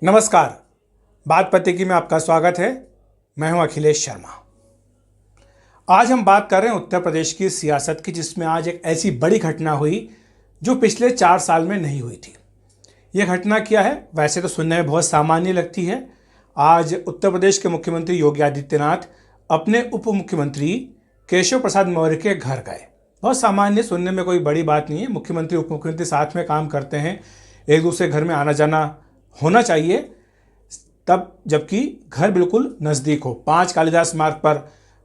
नमस्कार। बात पते की में आपका स्वागत है। मैं हूं अखिलेश शर्मा। आज हम बात कर रहे हैं उत्तर प्रदेश की सियासत की, जिसमें आज एक ऐसी बड़ी घटना हुई जो पिछले 4 साल में नहीं हुई थी। यह घटना क्या है? वैसे तो सुनने में बहुत सामान्य लगती है। आज उत्तर प्रदेश के मुख्यमंत्री योगी आदित्यनाथ अपने उप मुख्यमंत्री केशव प्रसाद मौर्य के घर गए। बहुत सामान्य, सुनने में कोई बड़ी बात नहीं है। मुख्यमंत्री उप मुख्यमंत्री साथ में काम करते हैं, एक दूसरे घर में आना जाना होना चाहिए, तब जबकि घर बिल्कुल नज़दीक हो। 5 कालिदास मार्ग पर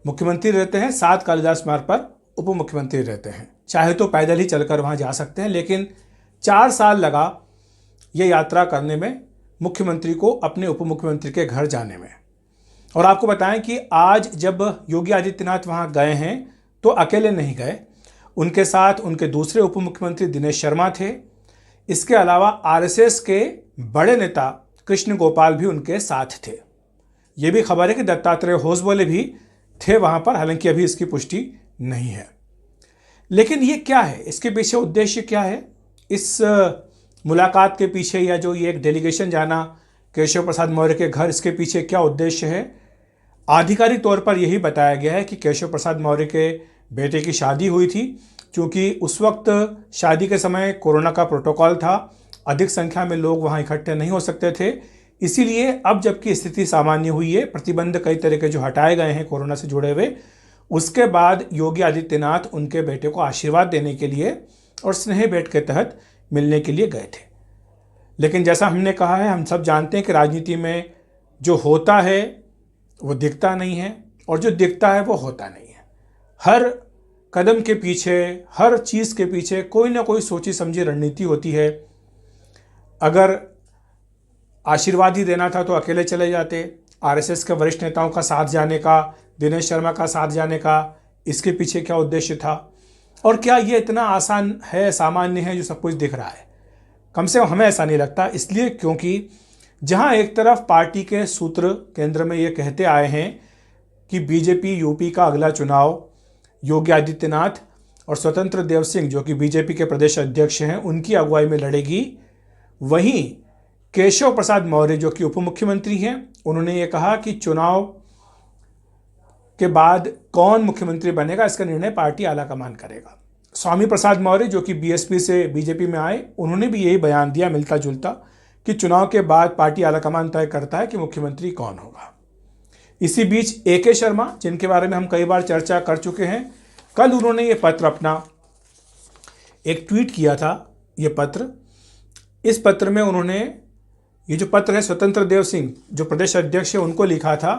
मुख्यमंत्री रहते हैं, 7 कालिदास मार्ग पर उप मुख्यमंत्री रहते हैं। चाहे तो पैदल ही चलकर वहाँ जा सकते हैं, लेकिन 4 साल लगा ये यात्रा करने में मुख्यमंत्री को अपने उप मुख्यमंत्री के घर जाने में। और आपको बताएं कि आज जब योगी आदित्यनाथ वहाँ गए हैं तो अकेले नहीं गए, उनके साथ उनके दूसरे उप मुख्यमंत्री दिनेश शर्मा थे। इसके अलावा आरएसएस के बड़े नेता कृष्ण गोपाल भी उनके साथ थे। ये भी खबर है कि दत्तात्रेय होसबोले भी थे वहाँ पर, हालांकि अभी इसकी पुष्टि नहीं है। लेकिन ये क्या है, इसके पीछे उद्देश्य क्या है? इस मुलाकात के पीछे या जो ये एक डेलीगेशन जाना केशव प्रसाद मौर्य के घर, इसके पीछे क्या उद्देश्य है? आधिकारिक तौर पर यही बताया गया है कि केशव प्रसाद मौर्य के बेटे की शादी हुई थी। क्योंकि उस वक्त शादी के समय कोरोना का प्रोटोकॉल था, अधिक संख्या में लोग वहाँ इकट्ठे नहीं हो सकते थे। इसीलिए अब जबकि स्थिति सामान्य हुई है, प्रतिबंध कई तरह के जो हटाए गए हैं कोरोना से जुड़े हुए, उसके बाद योगी आदित्यनाथ उनके बेटे को आशीर्वाद देने के लिए और स्नेह भेंट के तहत मिलने के लिए गए थे। लेकिन जैसा हमने कहा है, हम सब जानते हैं कि राजनीति में जो होता है वो दिखता नहीं है, और जो दिखता है वो होता नहीं है। हर कदम के पीछे, हर चीज़ के पीछे कोई ना कोई सोची समझी रणनीति होती है। अगर आशीर्वाद ही देना था तो अकेले चले जाते। आरएसएस के वरिष्ठ नेताओं का साथ जाने का, दिनेश शर्मा का साथ जाने का, इसके पीछे क्या उद्देश्य था? और क्या ये इतना आसान है, सामान्य है जो सब कुछ दिख रहा है? कम से कम हमें ऐसा नहीं लगता। इसलिए क्योंकि जहां एक तरफ पार्टी के सूत्र केंद्र में ये कहते आए हैं कि बीजेपी यूपी का अगला चुनाव योगी आदित्यनाथ और स्वतंत्र देव सिंह, जो कि बीजेपी के प्रदेश अध्यक्ष हैं, उनकी अगुवाई में लड़ेगी, वहीं केशव प्रसाद मौर्य जो कि उप मुख्यमंत्री हैं, उन्होंने ये कहा कि चुनाव के बाद कौन मुख्यमंत्री बनेगा इसका निर्णय पार्टी आलाकमान करेगा। स्वामी प्रसाद मौर्य जो कि बीएसपी से बीजेपी में आए, उन्होंने भी यही बयान दिया मिलता जुलता कि चुनाव के बाद पार्टी आलाकमान तय करता है कि मुख्यमंत्री कौन होगा। इसी बीच एके शर्मा, जिनके बारे में हम कई बार चर्चा कर चुके हैं, कल उन्होंने ये पत्र, अपना एक ट्वीट किया था। ये पत्र, इस पत्र में उन्होंने, ये जो पत्र है स्वतंत्र देव सिंह जो प्रदेश अध्यक्ष है उनको लिखा था।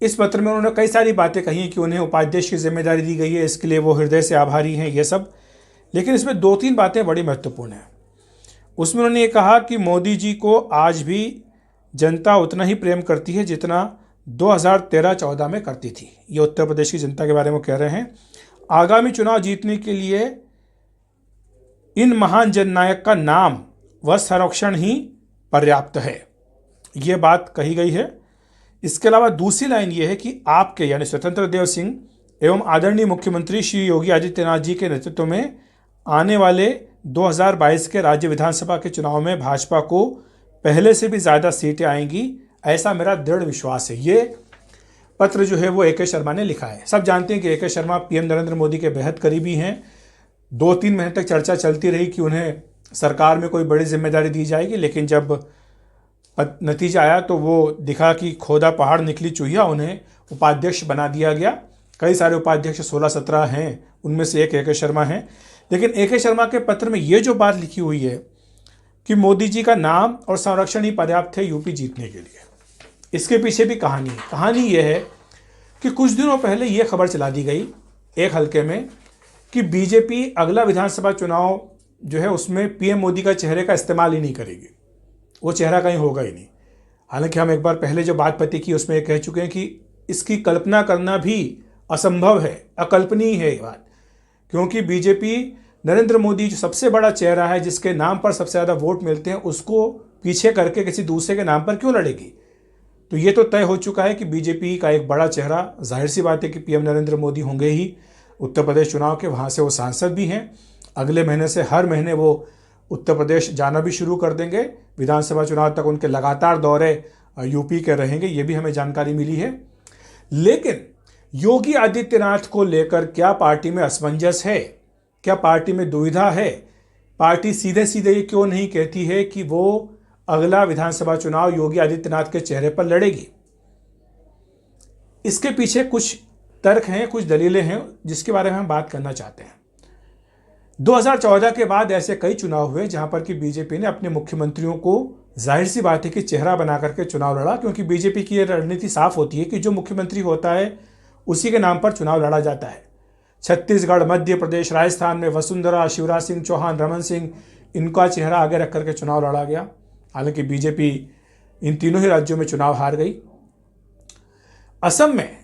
इस पत्र में उन्होंने कई सारी बातें कही कि उन्हें उपाध्यक्ष की जिम्मेदारी दी गई है, इसके लिए वो हृदय से आभारी हैं, ये सब। लेकिन इसमें 2-3 बातें बड़ी महत्वपूर्ण हैं। उसमें उन्होंने ये कहा कि मोदी जी को आज भी जनता उतना ही प्रेम करती है जितना 2013-14 में करती थी। ये उत्तर प्रदेश की जनता के बारे में कह रहे हैं। आगामी चुनाव जीतने के लिए इन महान जननायक का नाम व संरक्षण ही पर्याप्त है, ये बात कही गई है। इसके अलावा दूसरी लाइन ये है कि आपके यानी स्वतंत्र देव सिंह एवं आदरणीय मुख्यमंत्री श्री योगी आदित्यनाथ जी के नेतृत्व में आने वाले 2022 के राज्य विधानसभा के चुनाव में भाजपा को पहले से भी ज़्यादा सीटें आएंगी, ऐसा मेरा दृढ़ विश्वास है। ये पत्र जो है वो एके शर्मा ने लिखा है। सब जानते हैं कि एके शर्मा पीएम नरेंद्र मोदी के बेहद करीबी हैं। 2-3 महीने तक चर्चा चलती रही कि उन्हें सरकार में कोई बड़ी जिम्मेदारी दी जाएगी, लेकिन जब नतीजा आया तो वो दिखा कि खोदा पहाड़ निकली चूहिया, उन्हें उपाध्यक्ष बना दिया गया। कई सारे उपाध्यक्ष 16-17 हैं, उनमें से एक एके शर्मा हैं। लेकिन एके शर्मा के पत्र में ये जो बात लिखी हुई है कि मोदी जी का नाम और संरक्षण ही पर्याप्त है यूपी जीतने के लिए, इसके पीछे भी कहानी है। कहानी ये है कि कुछ दिनों पहले ये खबर चला दी गई एक हल्के में कि बीजेपी अगला विधानसभा चुनाव जो है उसमें पीएम मोदी का चेहरे का इस्तेमाल ही नहीं करेगी, वो चेहरा कहीं होगा ही नहीं। हालांकि हम एक बार पहले जो बात पति की उसमें कह चुके हैं कि इसकी कल्पना करना भी असंभव है, अकल्पनीय है ये बात। क्योंकि बीजेपी नरेंद्र मोदी जो सबसे बड़ा चेहरा है, जिसके नाम पर सबसे ज़्यादा वोट मिलते हैं, उसको पीछे करके किसी दूसरे के नाम पर क्यों लड़ेगी? तो ये तो तय हो चुका है कि बीजेपी का एक बड़ा चेहरा, जाहिर सी बात है कि पीएम नरेंद्र मोदी होंगे ही उत्तर प्रदेश चुनाव के। वहाँ से वो सांसद भी हैं। अगले महीने से हर महीने वो उत्तर प्रदेश जाना भी शुरू कर देंगे, विधानसभा चुनाव तक उनके लगातार दौरे यूपी के रहेंगे, ये भी हमें जानकारी मिली है। लेकिन योगी आदित्यनाथ को लेकर क्या पार्टी में असमंजस है, क्या पार्टी में दुविधा है? पार्टी सीधे सीधे ये क्यों नहीं कहती है कि वो अगला विधानसभा चुनाव योगी आदित्यनाथ के चेहरे पर लड़ेगी? इसके पीछे कुछ तर्क हैं, कुछ दलीलें हैं, जिसके बारे में हम बात करना चाहते हैं। 2014 के बाद ऐसे कई चुनाव हुए जहां पर कि बीजेपी ने अपने मुख्यमंत्रियों को जाहिर सी बात है कि चेहरा बना करके चुनाव लड़ा, क्योंकि बीजेपी की यह रणनीति साफ होती है कि जो मुख्यमंत्री होता है उसी के नाम पर चुनाव लड़ा जाता है। छत्तीसगढ़, मध्य प्रदेश, राजस्थान में वसुंधरा, शिवराज सिंह चौहान, रमन सिंह, इनका चेहरा आगे रख करके चुनाव लड़ा गया। हालांकि बीजेपी इन तीनों ही राज्यों में चुनाव हार गई। असम में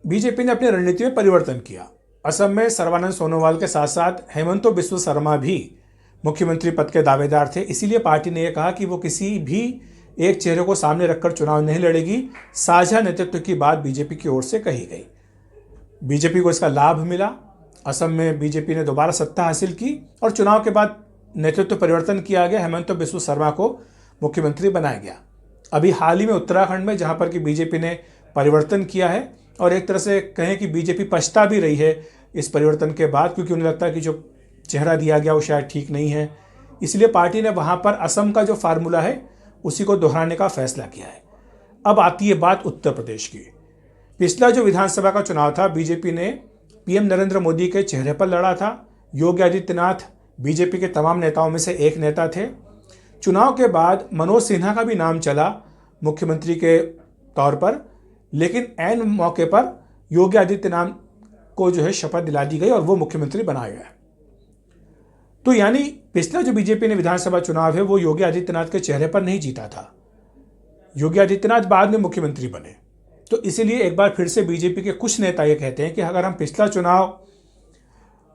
बीजेपी ने अपनी रणनीति में परिवर्तन किया। असम में सर्बानंद सोनोवाल के साथ साथ हेमंत बिस्वा शर्मा भी मुख्यमंत्री पद के दावेदार थे। इसीलिए पार्टी ने यह कहा कि वो किसी भी एक चेहरे को सामने रखकर चुनाव नहीं लड़ेगी। साझा नेतृत्व की बात बीजेपी की ओर से कही गई। बीजेपी को इसका लाभ मिला। असम में बीजेपी ने दोबारा सत्ता हासिल की और चुनाव के बाद नेतृत्व परिवर्तन किया गया। हेमंत बिस्वा शर्मा को मुख्यमंत्री बनाया गया। अभी हाल ही में उत्तराखंड में जहां पर कि बीजेपी ने परिवर्तन किया है और एक तरह से कहें कि बीजेपी पछता भी रही है इस परिवर्तन के बाद, क्योंकि उन्हें लगता है कि जो चेहरा दिया गया वो शायद ठीक नहीं है। इसलिए पार्टी ने वहां पर असम का जो फार्मूला है उसी को दोहराने का फैसला किया है। अब आती है बात उत्तर प्रदेश की। पिछला जो विधानसभा का चुनाव था, बीजेपी ने पीएम नरेंद्र मोदी के चेहरे पर लड़ा था। योगी आदित्यनाथ बीजेपी के तमाम नेताओं में से एक नेता थे। चुनाव के बाद मनोज सिन्हा का भी नाम चला मुख्यमंत्री के तौर पर, लेकिन ऐन मौके पर योगी आदित्यनाथ को जो है शपथ दिला दी गई और वो मुख्यमंत्री बनाया गया। तो यानी पिछला जो बीजेपी ने विधानसभा चुनाव है वो योगी आदित्यनाथ के चेहरे पर नहीं जीता था। योगी आदित्यनाथ बाद में मुख्यमंत्री बने। तो इसीलिए एक बार फिर से बीजेपी के कुछ नेता ये कहते हैं कि अगर हम पिछला चुनाव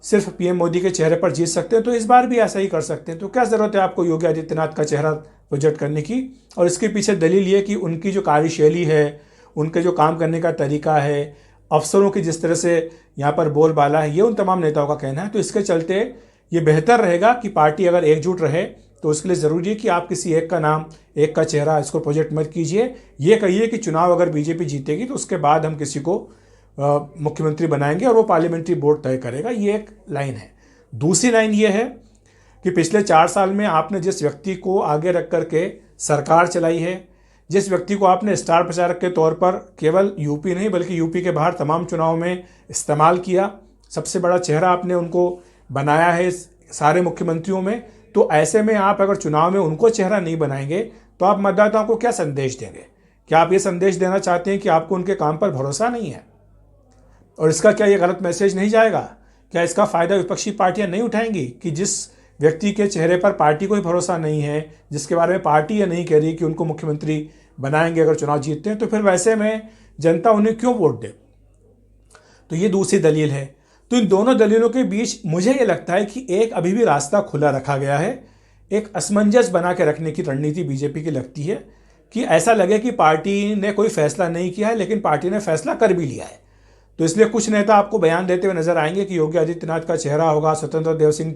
सिर्फ पीएम मोदी के चेहरे पर जीत सकते हैं तो इस बार भी ऐसा ही कर सकते हैं। तो क्या जरूरत है आपको योगी आदित्यनाथ का चेहरा प्रोजेक्ट करने की? और इसके पीछे दलील ये कि उनकी जो कार्यशैली है, उनके जो काम करने का तरीका है, अफसरों की जिस तरह से यहाँ पर बोलबाला है, ये उन तमाम नेताओं का कहना है। तो इसके चलते ये बेहतर रहेगा कि पार्टी अगर एकजुट रहे तो उसके लिए ज़रूरी है कि आप किसी एक का नाम, एक का चेहरा इसको प्रोजेक्ट मत कीजिए। ये कहिए कि चुनाव अगर बीजेपी जीतेगी तो उसके बाद हम किसी को मुख्यमंत्री बनाएंगे और वो पार्लियामेंट्री बोर्ड तय करेगा। ये एक लाइन है। दूसरी लाइन ये है कि पिछले 4 साल में आपने जिस व्यक्ति को आगे रख करके सरकार चलाई है, जिस व्यक्ति को आपने स्टार प्रचारक के तौर पर केवल यूपी नहीं बल्कि यूपी के बाहर तमाम चुनाव में इस्तेमाल किया, सबसे बड़ा चेहरा आपने उनको बनाया है सारे मुख्यमंत्रियों में, तो ऐसे में आप अगर चुनाव में उनको चेहरा नहीं बनाएंगे तो आप मतदाताओं को क्या संदेश देंगे? क्या आप ये संदेश देना चाहते हैं कि आपको उनके काम पर भरोसा नहीं है? और इसका क्या ये गलत मैसेज नहीं जाएगा? क्या इसका फ़ायदा विपक्षी पार्टियां नहीं उठाएंगी कि जिस व्यक्ति के चेहरे पर पार्टी को ही भरोसा नहीं है, जिसके बारे में पार्टी ये नहीं कह रही कि उनको मुख्यमंत्री बनाएंगे अगर चुनाव जीतते हैं, तो फिर वैसे में जनता उन्हें क्यों वोट दे? तो ये दूसरी दलील है। तो इन दोनों दलीलों के बीच मुझे ये लगता है कि एक अभी भी रास्ता खुला रखा गया है। एक असमंजस बना के रखने की रणनीति बीजेपी की लगती है कि ऐसा लगे कि पार्टी ने कोई फैसला नहीं किया है लेकिन पार्टी ने फैसला कर भी लिया है। तो इसलिए कुछ नेता आपको बयान देते हुए नजर आएंगे कि योगी आदित्यनाथ का चेहरा होगा, स्वतंत्र देव सिंह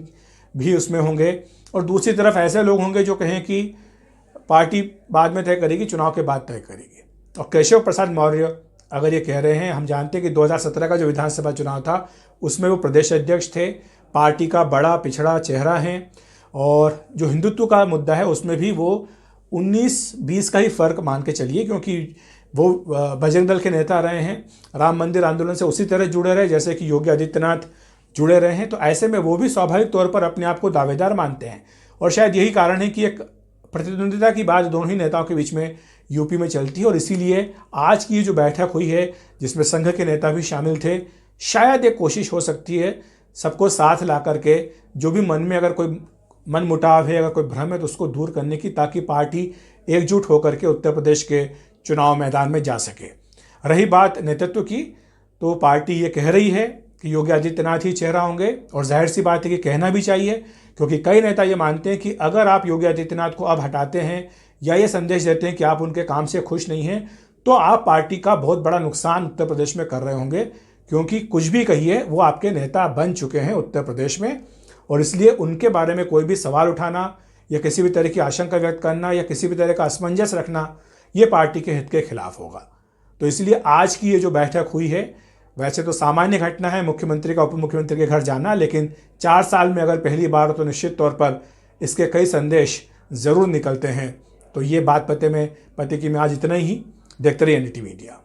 भी उसमें होंगे, और दूसरी तरफ ऐसे लोग होंगे जो कहें कि पार्टी बाद में तय करेगी, चुनाव के बाद तय करेगी। और केशव प्रसाद मौर्य अगर ये कह रहे हैं, हम जानते हैं कि 2017 का जो विधानसभा चुनाव था उसमें वो प्रदेश अध्यक्ष थे, पार्टी का बड़ा पिछड़ा चेहरा है, और जो हिंदुत्व का मुद्दा है उसमें भी वो 19-20 का ही फर्क मान के चलिए, क्योंकि वो बजरंग दल के नेता रहे हैं, राम मंदिर आंदोलन से उसी तरह जुड़े रहे जैसे कि योगी आदित्यनाथ जुड़े रहे हैं। तो ऐसे में वो भी स्वाभाविक तौर पर अपने आप को दावेदार मानते हैं, और शायद यही कारण है कि एक प्रतिद्वंदिता की बात दोनों ही नेताओं के बीच में यूपी में चलती है। और इसीलिए आज की जो बैठक हुई है जिसमें संघ के नेता भी शामिल थे, शायद एक कोशिश हो सकती है सबको साथ ला करके जो भी मन में अगर कोई मन मुटाव है, अगर कोई भ्रम है तो उसको दूर करने की, ताकि पार्टी एकजुट होकर के उत्तर प्रदेश के चुनाव मैदान में जा सके। रही बात नेतृत्व की, तो पार्टी ये कह रही है कि योगी आदित्यनाथ ही चेहरा होंगे, और जाहिर सी बात है कि कहना भी चाहिए, क्योंकि कई नेता ये मानते हैं कि अगर आप योगी आदित्यनाथ को अब हटाते हैं या ये संदेश देते हैं कि आप उनके काम से खुश नहीं हैं, तो आप पार्टी का बहुत बड़ा नुकसान उत्तर प्रदेश में कर रहे होंगे, क्योंकि कुछ भी कहिए वो आपके नेता बन चुके हैं उत्तर प्रदेश में। और इसलिए उनके बारे में कोई भी सवाल उठाना या किसी भी तरह की आशंका व्यक्त करना या किसी भी तरह का असमंजस रखना ये पार्टी के हित के खिलाफ होगा। तो इसलिए आज की ये जो बैठक हुई है, वैसे तो सामान्य घटना है मुख्यमंत्री का उप मुख्यमंत्री के घर जाना, लेकिन 4 साल में अगर पहली बार तो निश्चित तौर पर इसके कई संदेश ज़रूर निकलते हैं। तो ये बात पते की मैं आज इतना ही। देखते रहिए एनडीटीवी इंडिया।